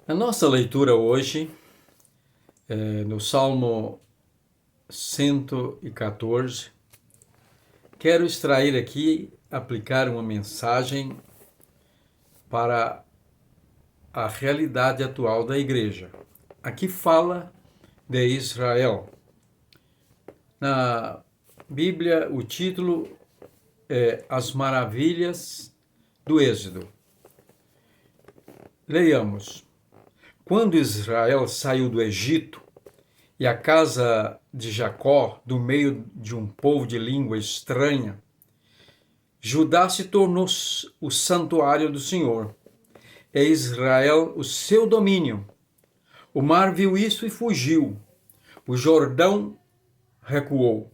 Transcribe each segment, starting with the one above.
A nossa leitura hoje no Salmo 114. Quero extrair aqui, aplicar uma mensagem para a realidade atual da igreja. Aqui fala de Israel. Na Bíblia, o título é As Maravilhas do Êxodo. Leiamos. Quando Israel saiu do Egito e a casa de Jacó, do meio de um povo de língua estranha, Judá se tornou o santuário do Senhor, e Israel o seu domínio. O mar viu isso e fugiu. O Jordão recuou.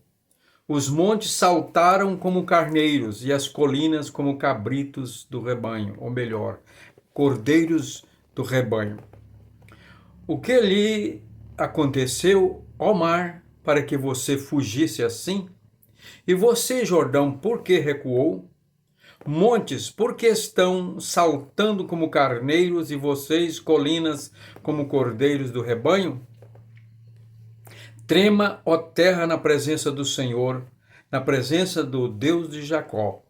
Os montes saltaram como carneiros e as colinas como cabritos do rebanho, ou melhor, cordeiros do rebanho. O que lhe aconteceu, ó mar, para que você fugisse assim? E você, Jordão, por que recuou? Montes, por que estão saltando como carneiros e vocês, colinas, como cordeiros do rebanho? Trema, ó terra, na presença do Senhor, na presença do Deus de Jacó.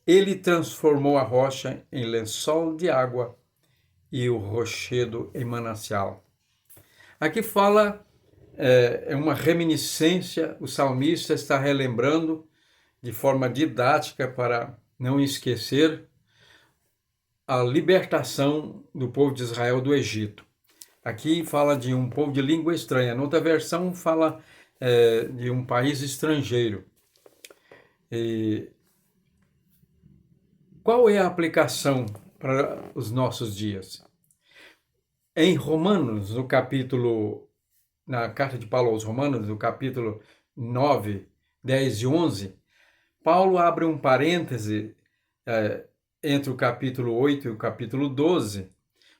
Ele transformou a rocha em lençol de água e o rochedo em manancial. Aqui fala, é uma reminiscência, o salmista está relembrando de forma didática para não esquecer a libertação do povo de Israel do Egito. Aqui fala de um povo de língua estranha, noutra versão fala de um país estrangeiro. E qual é a aplicação para os nossos dias? Em Romanos, na carta de Paulo aos Romanos, no capítulo 9, 10 e 11, Paulo abre um parêntese entre o capítulo 8 e o capítulo 12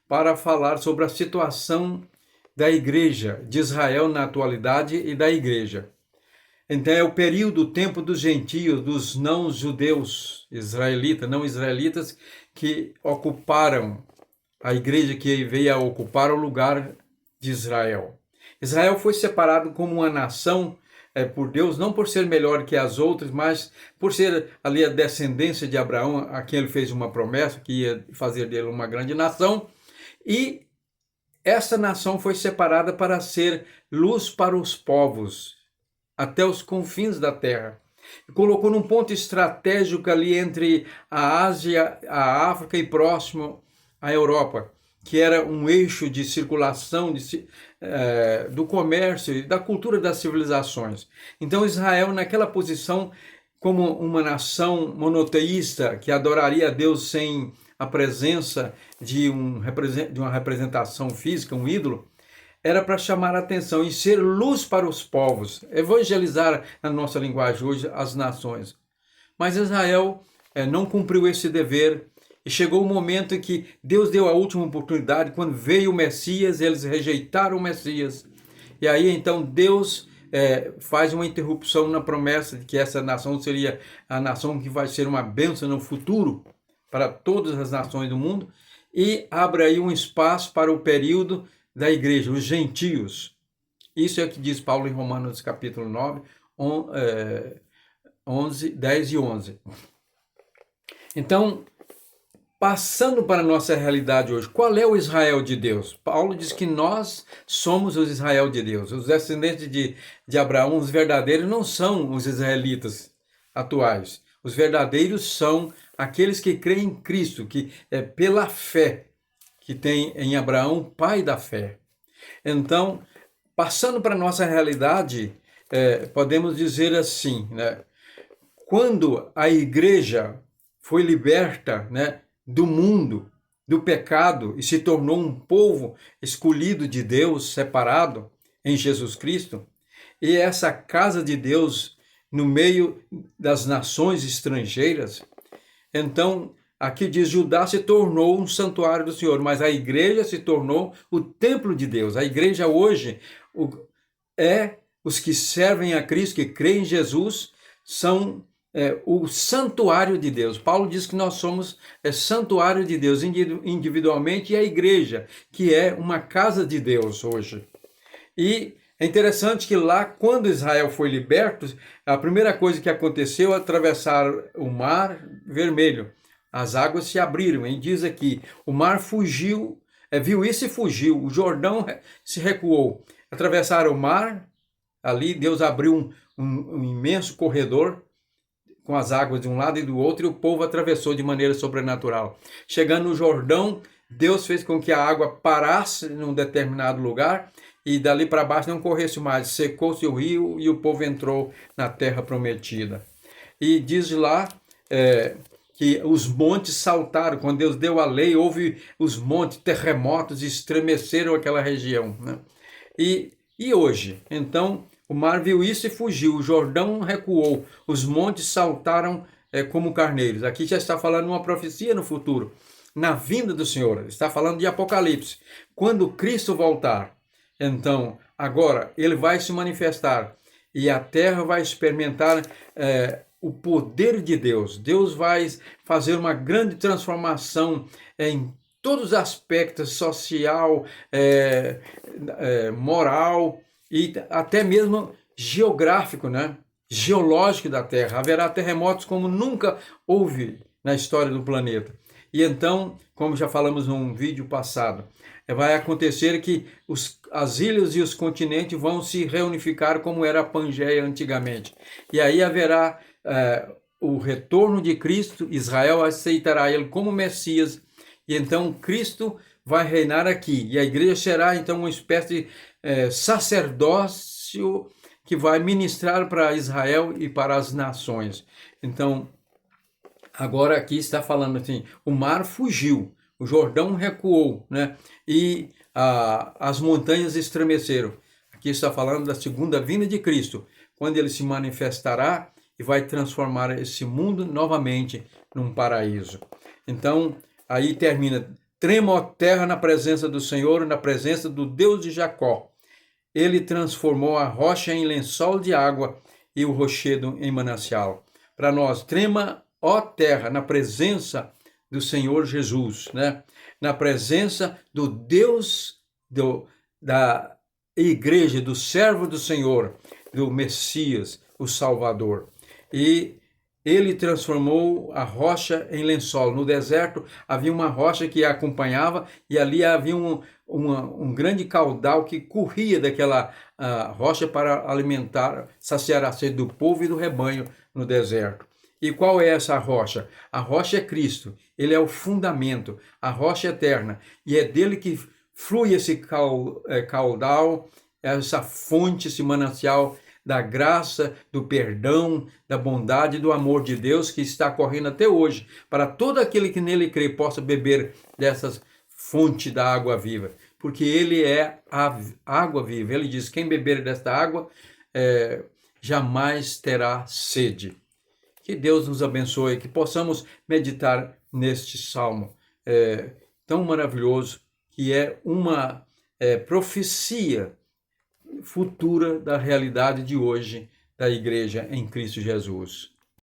para falar sobre a situação da igreja de Israel na atualidade e da igreja. Então é o período, o tempo dos gentios, dos não-judeus israelitas, não israelitas, que ocuparam a igreja, que veio a ocupar o lugar de Israel. Israel foi separado como uma nação por Deus, não por ser melhor que as outras, mas por ser ali a descendência de Abraão, a quem ele fez uma promessa, que ia fazer dele uma grande nação. E essa nação foi separada para ser luz para os povos, até os confins da terra. Colocou num ponto estratégico ali entre a Ásia, a África e próximo à Europa, que era um eixo de circulação do comércio e da cultura das civilizações. Então Israel, naquela posição, como uma nação monoteísta que adoraria a Deus sem a presença de uma representação física, um ídolo, era para chamar a atenção e ser luz para os povos, evangelizar, na nossa linguagem hoje, as nações. Mas Israel não cumpriu esse dever e chegou o momento em que Deus deu a última oportunidade, quando veio o Messias, eles rejeitaram o Messias. E aí então Deus faz uma interrupção na promessa de que essa nação seria a nação que vai ser uma bênção no futuro para todas as nações do mundo, e abre aí um espaço para o período da igreja, os gentios. Isso é o que diz Paulo em Romanos capítulo 9, 11, 10 e 11. Então, passando para a nossa realidade hoje, qual é o Israel de Deus? Paulo diz que nós somos o Israel de Deus. Os descendentes de Abraão, os verdadeiros, não são os israelitas atuais. Os verdadeiros são aqueles que creem em Cristo, que é pela fé que tem em Abraão, pai da fé. Então, passando para a nossa realidade, podemos dizer assim, né? Quando a igreja foi liberta, né, do mundo, do pecado, e se tornou um povo escolhido de Deus, separado em Jesus Cristo, e essa casa de Deus no meio das nações estrangeiras, então, aqui diz, Judá se tornou um santuário do Senhor, mas a igreja se tornou o templo de Deus. A igreja hoje os que servem a Cristo, que creem em Jesus, são o santuário de Deus. Paulo diz que nós somos santuário de Deus individualmente, e a igreja, que é uma casa de Deus hoje. E é interessante que lá, quando Israel foi liberto, a primeira coisa que aconteceu é atravessar o Mar Vermelho. As águas se abriram, e diz aqui, o mar fugiu, viu isso e fugiu, o Jordão se recuou. Atravessaram o mar, ali Deus abriu um imenso corredor, com as águas de um lado e do outro, e o povo atravessou de maneira sobrenatural. Chegando no Jordão, Deus fez com que a água parasse num determinado lugar, e dali para baixo não corresse mais, secou-se o rio e o povo entrou na terra prometida. E diz lá que os montes saltaram, quando Deus deu a lei, houve os montes, terremotos, estremeceram aquela região, né? E hoje, então, o mar viu isso e fugiu, o Jordão recuou, os montes saltaram como carneiros. Aqui já está falando uma profecia no futuro, na vinda do Senhor, está falando de Apocalipse. Quando Cristo voltar, então, agora, ele vai se manifestar e a terra vai experimentar o poder de Deus. Deus vai fazer uma grande transformação em todos os aspectos, social, moral e até mesmo geográfico, né? Geológico da Terra. Haverá terremotos como nunca houve na história do planeta. E então, como já falamos num vídeo passado, vai acontecer que as ilhas e os continentes vão se reunificar como era a Pangeia antigamente. E aí haverá o retorno de Cristo, Israel aceitará ele como Messias, e então Cristo vai reinar aqui. E a igreja será então uma espécie de sacerdócio que vai ministrar para Israel e para as nações. Então, agora aqui está falando assim, o mar fugiu, o Jordão recuou, né? E as montanhas estremeceram. Aqui está falando da segunda vinda de Cristo, quando ele se manifestará e vai transformar esse mundo novamente num paraíso. Então, aí termina, trema a terra na presença do Senhor, na presença do Deus de Jacó. Ele transformou a rocha em lençol de água e o rochedo em manancial. Para nós, trema, ó terra, na presença do Senhor Jesus, né? Na presença do Deus da igreja, do servo do Senhor, do Messias, o Salvador. E ele transformou a rocha em lençol. No deserto havia uma rocha que a acompanhava e ali havia um grande caudal que corria daquela rocha para alimentar, saciar a sede do povo e do rebanho no deserto. E qual é essa rocha? A rocha é Cristo, ele é o fundamento, a rocha eterna, e é dele que flui esse caudal, essa fonte, esse manancial da graça, do perdão, da bondade e do amor de Deus que está correndo até hoje, para todo aquele que nele crê possa beber dessas fontes da água viva, porque ele é a água viva. Ele diz, quem beber desta água jamais terá sede. Que Deus nos abençoe, que possamos meditar neste salmo tão maravilhoso, que é uma profecia futura da realidade de hoje da igreja em Cristo Jesus.